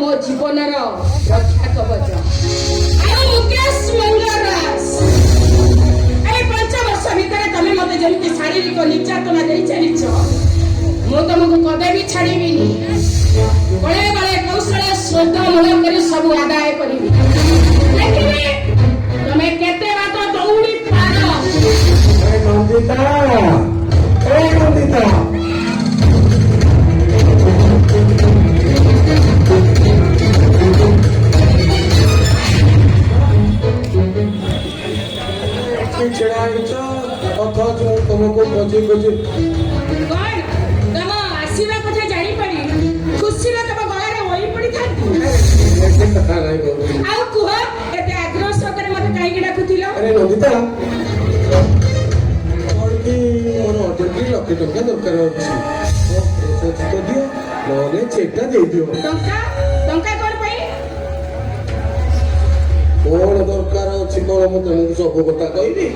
मो जीवनर रक्षा कवच मुकेश मंगलराज ए 5 वर्ष भितर तमे मते जमिति शारीरिक निर्यातना देई चलिछ मो तुमको कदे भी छाड़ीबिनी बड़े बड़े कौशल श्रद्ध मूल कर सब आदाय करी देखिए तमे केते बात दौड़ी पारो ए नंदिता अथच तुमको खोजी खोजी कौन तम आसीबा कथा जानी पड़ी खुशी रे तम गळारे ओई पड़ी थांती ऐसे कथा नहीं बोल आउ कुह एते आग्रह सहकारे मते काहे कि डाकुथिलो अरे नंदिता और की मोर अर्जेंटली लक्ष टंका दरकार अछि तो दियो नले चेकटा दे दियो टंका टंका कोन पई कोन दरकार अछि कोन म तुमको सब कथा कहबी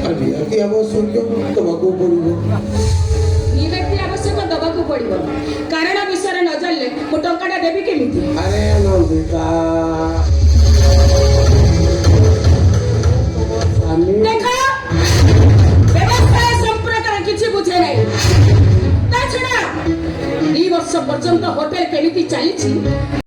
अभी अभी आवश्यक तुमको पड़िबो निव्यक्ति आवश्यक दबाकू पड़िबो कारण विषय न जानले मो टंकाटा देबी केमिति अरे नंदिता देखो व्यवस्था संप्रकार किछि बुझे नै ता छडा 2 वर्ष पर्यंत होटल केमिति चलीछि